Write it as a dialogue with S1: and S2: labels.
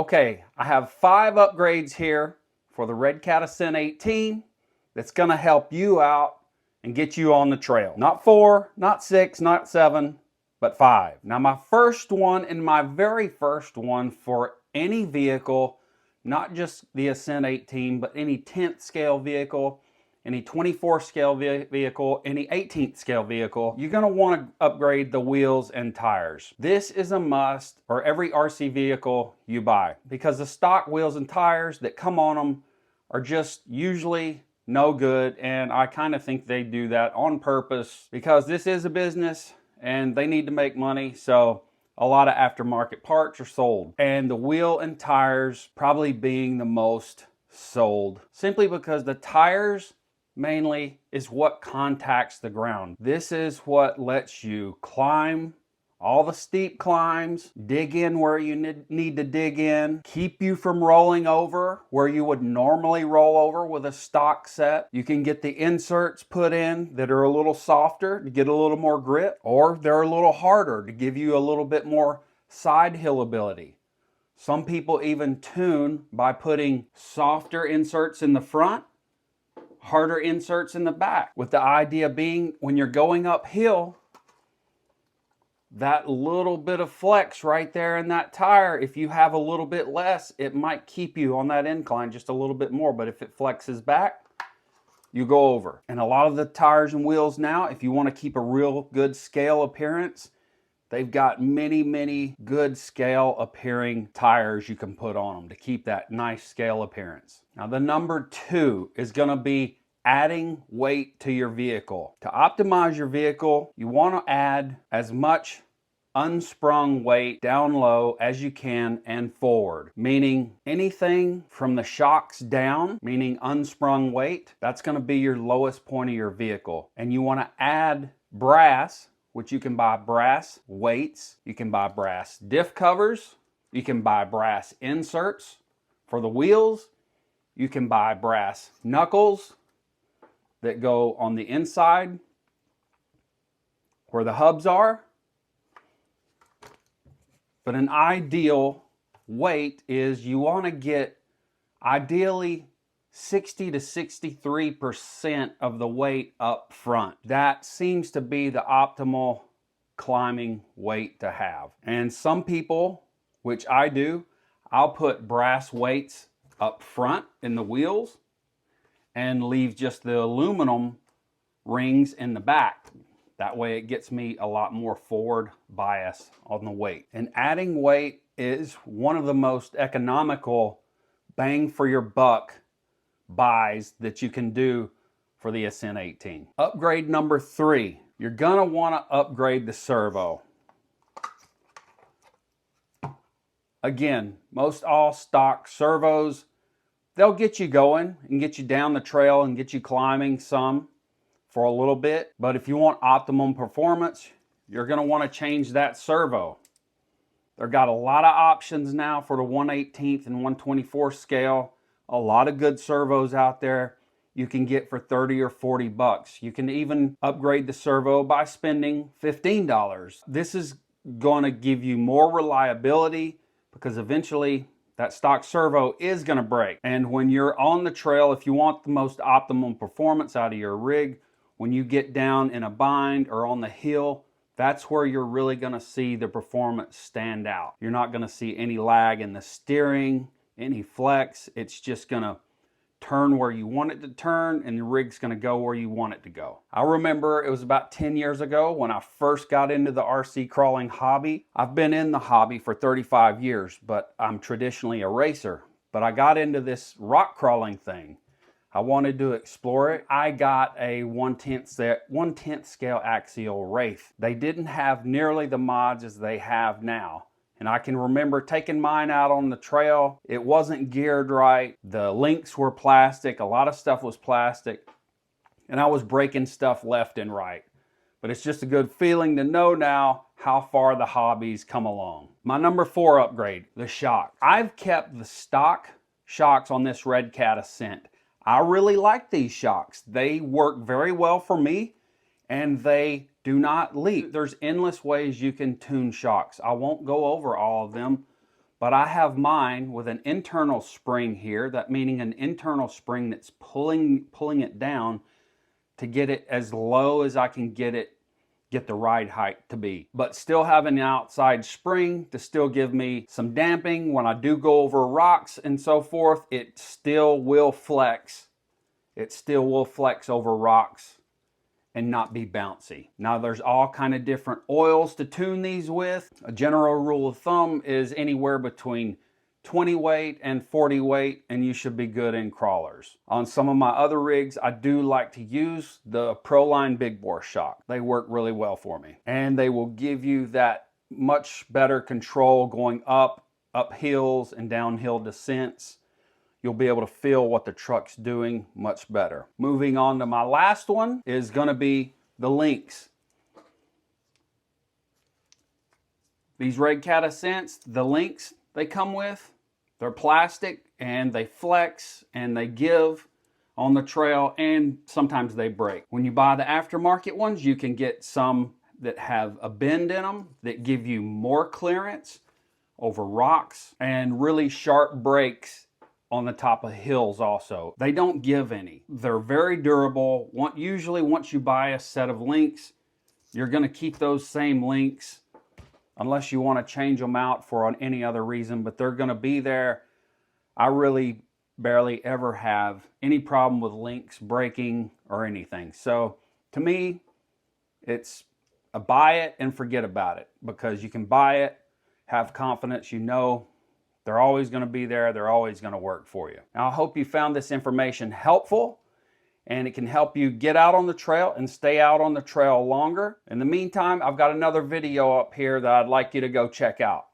S1: Okay, I have 5 upgrades here for the Redcat Ascent 18 that's gonna help you out and get you on the trail. Not 4, not 6, not 7, but 5. Now my first one and my very first one for any vehicle, not just the Ascent 18, but any 10th scale vehicle, any 24th scale vehicle, any 18th scale vehicle, you're gonna wanna upgrade the wheels and tires. This is a must for every RC vehicle you buy because the stock wheels and tires that come on them are just usually no good, and I kind of think they do that on purpose because this is a business and they need to make money, so a lot of aftermarket parts are sold. And the wheel and tires probably being the most sold simply because the tires mainly is what contacts the ground. This is what lets you climb all the steep climbs, dig in where you need to dig in, keep you from rolling over where you would normally roll over with a stock set. You can get the inserts put in that are a little softer to get a little more grip, or they're a little harder to give you a little bit more side hill ability. Some people even tune by putting softer inserts in the front, harder inserts in the back, with the idea being when you're going uphill, that little bit of flex right there in that tire, if you have a little bit less, it might keep you on that incline just a little bit more. But if it flexes back, you go over. And a lot of the tires and wheels now, if you want to keep a real good scale appearance, they've got many good scale appearing tires you can put on them to keep that nice scale appearance. Now the number 2 is going to be adding weight to your vehicle. To optimize your vehicle, you want to add as much unsprung weight down low as you can and forward, meaning anything from the shocks down, meaning unsprung weight, that's going to be your lowest point of your vehicle. And you want to add brass, which you can buy brass weights, you can buy brass diff covers, you can buy brass inserts for the wheels, you can buy brass knuckles that go on the inside where the hubs are. But an ideal weight is you want to get ideally 60 to 63% of the weight up front. That seems to be the optimal climbing weight to have. And some people, which I do, I'll put brass weights up front in the wheels and leave just the aluminum rings in the back. That way it gets me a lot more forward bias on the weight. And adding weight is one of the most economical bang for your buck buys that you can do for the Ascent 18. Upgrade number 3, you're gonna wanna upgrade the servo. Again, most all stock servos, they'll get you going and get you down the trail and get you climbing some for a little bit. But if you want optimum performance, you're going to want to change that servo. They've got a lot of options now for the 1/18 and 1/24 scale. A lot of good servos out there you can get for 30 or 40 bucks. You can even upgrade the servo by spending $15. This is going to give you more reliability because eventually that stock servo is going to break. And when you're on the trail, if you want the most optimum performance out of your rig, when you get down in a bind or on the hill, that's where you're really going to see the performance stand out. You're not going to see any lag in the steering, any flex. It's just going to turn where you want it to turn, and the rig's going to go where you want it to go. I remember it was about 10 years ago when I first got into the RC crawling hobby. I've been in the hobby for 35 years, but I'm traditionally a racer. But I got into this rock crawling thing. I wanted to explore it. I got a 1/10 scale axial Wraith. They didn't have nearly the mods as they have now. And I can remember taking mine out on the trail. It wasn't geared right. The links were plastic. A lot of stuff was plastic. And I was breaking stuff left and right. But it's just a good feeling to know now how far the hobby's come along. My number 4 upgrade, the shock. I've kept the stock shocks on this Redcat Ascent. I really like these shocks. They work very well for me, and they do not leak. There's endless ways you can tune shocks. I won't go over all of them, But I have mine with an internal spring here, that meaning an internal spring that's pulling it down to get it as low as I can get the ride height to be. But still having an outside spring to still give me some damping when I do go over rocks and so forth. It still will flex. It still will flex over rocks and not be bouncy. Now there's all kind of different oils to tune these with. A general rule of thumb is anywhere between 20 weight and 40 weight, and you should be good in crawlers. On some of my other rigs, I do like to use the Proline big bore shock. They work really well for me, and they will give you that much better control going up hills and downhill descents. You'll be able to feel what the truck's doing much better. Moving on to my last one is going to be the links. These Redcat Ascents, the links they come with, they're plastic and they flex and they give on the trail, and sometimes they break. When you buy the aftermarket ones, you can get some that have a bend in them that give you more clearance over rocks and really sharp brakes on the top of hills also. They don't give any. They're very durable. Usually once you buy a set of links, you're gonna keep those same links unless you wanna change them out for any other reason, but they're gonna be there. I really barely ever have any problem with links breaking or anything. So to me, it's a buy it and forget about it, because you can buy it, have confidence, you know they're always going to be there. They're always going to work for you. Now, I hope you found this information helpful, and it can help you get out on the trail and stay out on the trail longer. In the meantime, I've got another video up here that I'd like you to go check out.